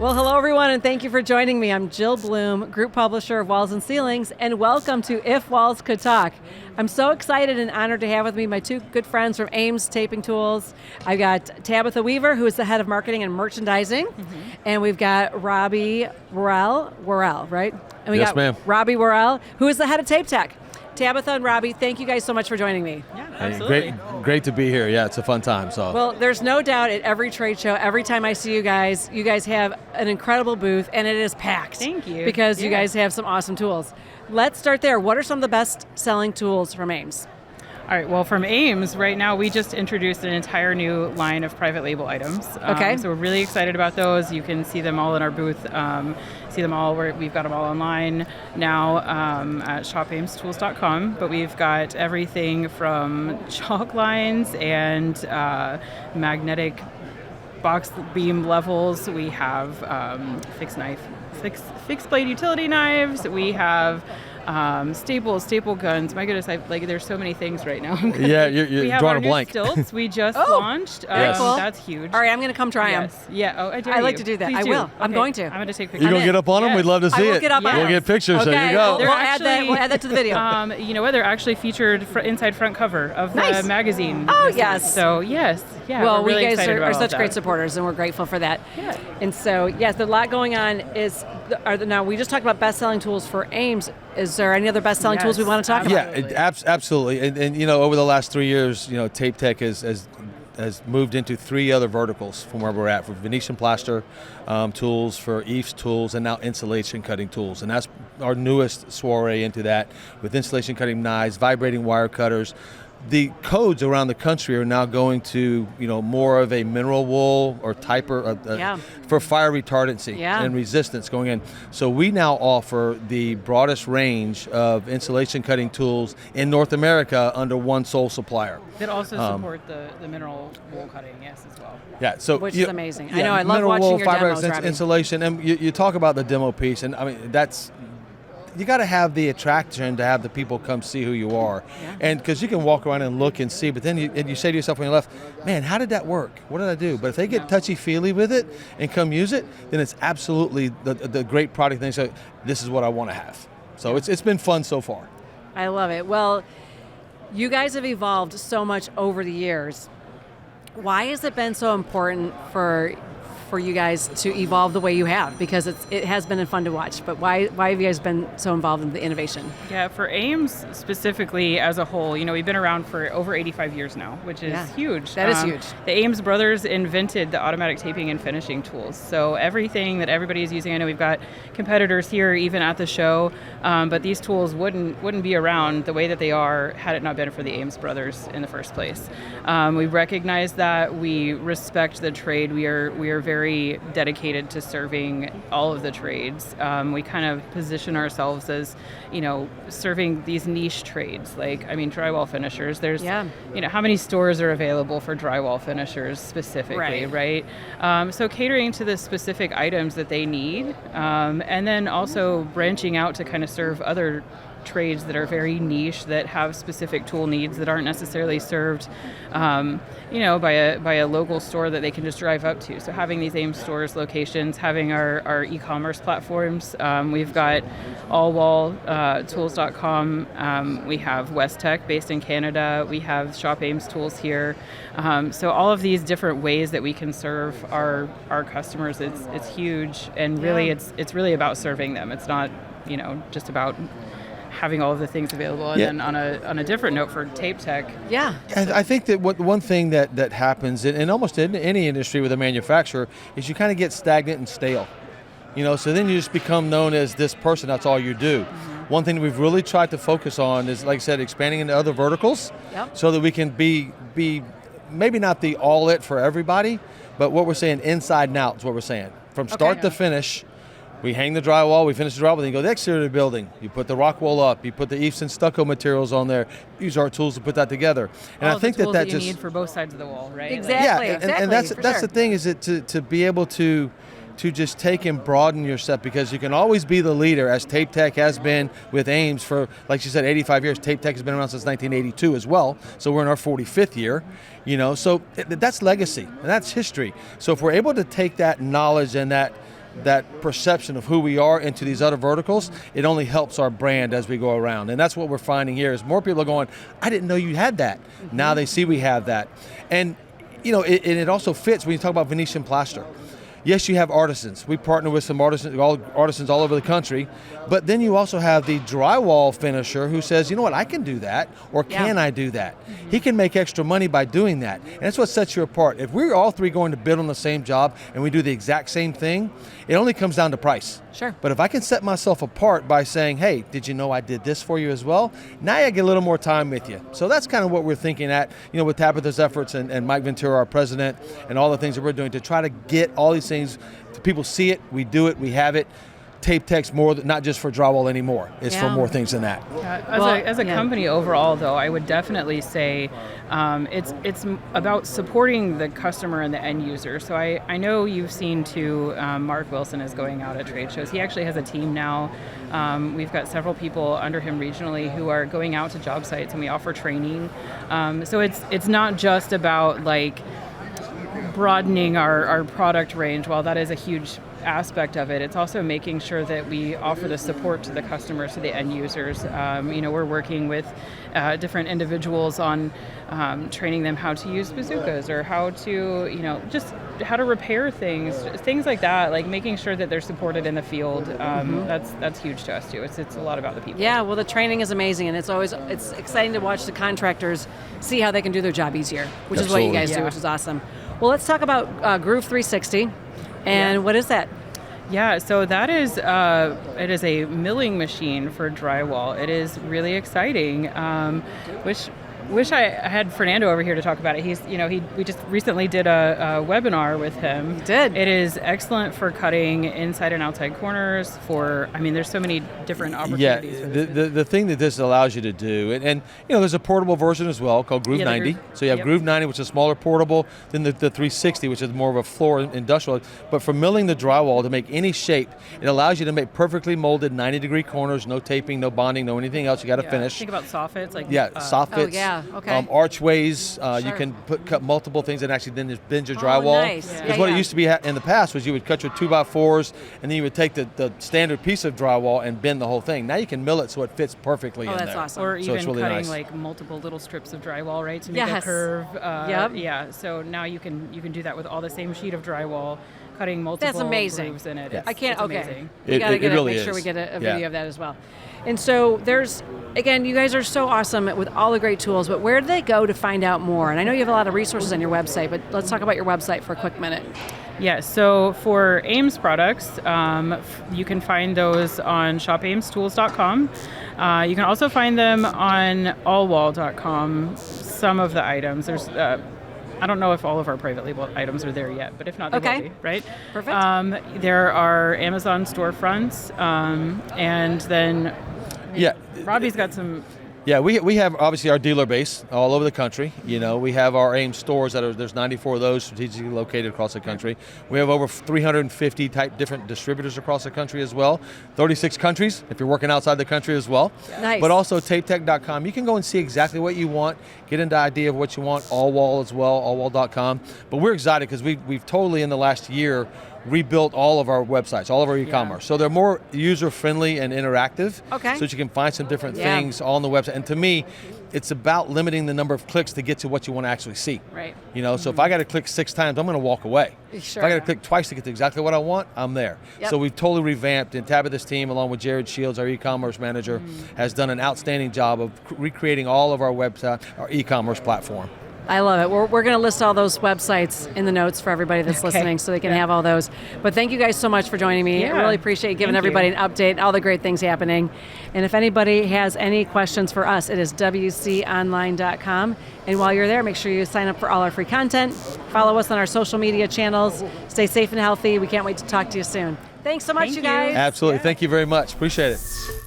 Well, hello everyone, and thank you for joining me. I'm Jill Bloom, Group Publisher of Walls and Ceilings, and welcome to If Walls Could Talk. I'm so excited and honored to have with me my two good friends from Ames Taping Tools. I've got Tabitha Weaver, who is the Head of Marketing and Merchandising, and we've got Robbie Worrell, right? And we got ma'am. Robbie Worrell, who is the Head of TapeTech. Tabitha and Robbie, thank you guys so much for joining me. Yeah, absolutely. Great to be here. Yeah, it's a fun time. So. Well, there's no doubt at every trade show, every time I see you guys have an incredible booth, and it is packed. Thank you. Because you guys have some awesome tools. Let's start there. What are some of the best-selling tools from Ames? All right, well, from Ames, right now, we just introduced an entire new line of private label items. Okay. So we're really excited about those. You can see them all in our booth, see them all, we've got them all online now at shopamestools.com, but we've got everything from chalk lines and magnetic box beam levels. We have fixed blade utility knives. We have staple guns. My goodness, there's so many things right now. Yeah, you're drawing a blank. We have our new stilts we just launched. Very cool. That's huge. All right, I'm going to come try them. Yes. Yeah. Oh, I like to do that. Please I do. will. Okay. I'm going to. I'm going to take You pictures. gonna get up on them? Yes. We'd love to see I will it. get up on We'll them. get pictures. Okay. There you go. We'll add that to the video. You know what? They're actually featured inside front cover of the magazine. Oh, yes. So yes, yeah. Well, we're really we guys excited are about such all great that. supporters, and we're grateful for that. Yeah. And so, yes, a lot going on now we just talked about best-selling tools for Ames. Is there any other best-selling tools we want to talk about? Yeah, absolutely. And you know, over the last 3 years, you know, TapeTech has moved into 3 other verticals from where we're at, for Venetian plaster tools, for EIFS tools, and now insulation cutting tools. And that's our newest soiree into that, with insulation cutting knives, vibrating wire cutters. The codes around the country are now going to, you know, more of a mineral wool or for fire retardancy and resistance going in. So we now offer the broadest range of insulation cutting tools in North America under one sole supplier. That also support the mineral wool cutting, yes, as well. Yeah, so which is amazing. Yeah, I know. I love mineral watching wool, your fiber demos, Robbie. insulation, and you talk about the demo piece, and I mean you got to have the attraction to have the people come see who you are, and because you can walk around and look and see, but then you say to yourself when you left, man, how did that work? What did I do? But if they get touchy-feely with it and come use it, then it's absolutely the great product. And they say, this is what I want to have. So it's been fun so far. I love it. Well, you guys have evolved so much over the years. Why has it been so important for you guys to evolve the way you have? Because it has been fun to watch, but why have you guys been so involved in the innovation? Yeah, for Ames specifically as a whole, you know, we've been around for over 85 years now, which is huge. That is huge. The Ames brothers invented the automatic taping and finishing tools. So everything that everybody is using, I know we've got competitors here even at the show, but these tools wouldn't be around the way that they are had it not been for the Ames brothers in the first place. We recognize that, we respect the trade. We are very dedicated to serving all of the trades. We kind of position ourselves as, you know, serving these niche trades. Like, I mean, drywall finishers. There's, you know, how many stores are available for drywall finishers specifically, right? So catering to the specific items that they need, and then also branching out to kind of serve other trades that are very niche, that have specific tool needs that aren't necessarily served, you know, by a local store that they can just drive up to. So having these Ames stores locations, having our e-commerce platforms, we've got allwalltools.com, we have Westtech based in Canada, we have Shop Ames Tools here. So all of these different ways that we can serve our customers, it's huge, and really it's really about serving them. It's not, you know, just about having all of the things available. And then on a different note for TapeTech. Yeah. I think that one thing that happens in almost any industry with a manufacturer is you kind of get stagnant and stale. You know, so then you just become known as this person, that's all you do. One thing that we've really tried to focus on is, like I said, expanding into other verticals so that we can be maybe not the all it for everybody, but what we're saying inside and out is what we're saying. From start to finish. We hang the drywall, we finish the drywall, then you go to the exterior of the building. You put the rock wall up, you put the EIFS and stucco materials on there, use our tools to put that together. And all I think the tools that you just need for both sides of the wall, right? Exactly. And that's the thing, is it to be able to just take and broaden your set, because you can always be the leader, as TapeTech has been with Ames for, like you said, 85 years. TapeTech has been around since 1982 as well, so we're in our 45th year, you know, so that's legacy, and that's history. So if we're able to take that knowledge and that that perception of who we are into these other verticals, it only helps our brand as we go around. And that's what we're finding here is more people are going, I didn't know you had that. Now they see we have that. And it also fits when you talk about Venetian plaster. Yes, you have artisans. We partner with some artisans all over the country, but then you also have the drywall finisher who says, you know what, I can do that, or can I do that? He can make extra money by doing that, and that's what sets you apart. If we're all three going to bid on the same job and we do the exact same thing, it only comes down to price. Sure. But if I can set myself apart by saying, hey, did you know I did this for you as well? Now I get a little more time with you. So that's kind of what we're thinking at, with Tabitha's efforts and Mike Ventura, our president, and all the things that we're doing to try to get all these things, to people see it, we do it, we have it. TapeTech's more than, not just for drywall anymore. It's for more things than that. As a company overall, though, I would definitely say it's about supporting the customer and the end user. So I know you've seen too, Mark Wilson is going out at trade shows. He actually has a team now. We've got several people under him regionally who are going out to job sites, and we offer training. So it's not just about like broadening our product range. While that is a huge aspect of it, it's also making sure that we offer the support to the customers, to the end users. We're working with different individuals on training them how to use bazookas, or how to, just how to repair things like that, like making sure that they're supported in the field. That's huge to us too. It's a lot about the people. Yeah, well, the training is amazing, and it's exciting to watch the contractors see how they can do their job easier, which is what you guys do, which is awesome. Well, let's talk about Groove 360. And what is that? Yeah, so that is it is a milling machine for drywall. It is really exciting. Wish I had Fernando over here to talk about it. We just recently did a webinar with him. You did. It is excellent for cutting inside and outside corners. There's so many different opportunities. Yeah, the thing that this allows you to do, and there's a portable version as well called Groove 90. So you have Groove 90, which is smaller portable, then the 360, which is more of a floor industrial. But for milling the drywall to make any shape, it allows you to make perfectly molded 90-degree corners, no taping, no bonding, no anything else you got to finish. Think about soffits. Soffits. Oh, yeah. Okay. Archways, you can cut multiple things and actually then just bend your drywall. Nice. Because what it used to be in the past was you would cut your 2x4s and then you would take the standard piece of drywall and bend the whole thing. Now you can mill it so it fits perfectly in there. That's awesome. Or even really cutting nice. like multiple little strips of drywall, right, to make a curve. Yeah. So now you can do that with all the same sheet of drywall, cutting multiple grooves in it. Yeah. It's amazing. We got to make sure we get a video of that as well. And so again, you guys are so awesome with all the great tools, but where do they go to find out more? And I know you have a lot of resources on your website, but let's talk about your website for a quick minute. Yeah, so for Ames products, you can find those on shopamestools.com. You can also find them on allwall.com, some of the items. There's I don't know if all of our private label items are there yet, but if not, they will be, right? Perfect. There are Amazon storefronts, and then Robbie's got some. Yeah, we have obviously our dealer base all over the country. We have our Ames stores there's 94 of those strategically located across the country. We have over 350 type different distributors across the country as well. 36 countries if you're working outside the country as well. Nice. But also TapeTech.com. You can go and see exactly what you want, get into idea of what you want. Allwall as well, allwall.com. But we're excited because we've totally in the last year rebuilt all of our websites, all of our e-commerce. So they're more user-friendly and interactive. Okay. So that you can find some different things on the website. And to me, it's about limiting the number of clicks to get to what you want to actually see. Right. So if I got to click 6 times, I'm going to walk away. Sure. If I got to click twice to get to exactly what I want, I'm there. Yep. So we've totally revamped, and Tabitha's team, along with Jared Shields, our e-commerce manager, has done an outstanding job of recreating all of our website, our e-commerce platform. I love it. We're going to list all those websites in the notes for everybody that's listening so they can have all those. But thank you guys so much for joining me. I really appreciate giving everybody an update, all the great things happening. And if anybody has any questions for us, it is WCOnline.com. And while you're there, make sure you sign up for all our free content. Follow us on our social media channels. Stay safe and healthy. We can't wait to talk to you soon. Thanks so much, you guys. Absolutely. Thank you very much. Appreciate it.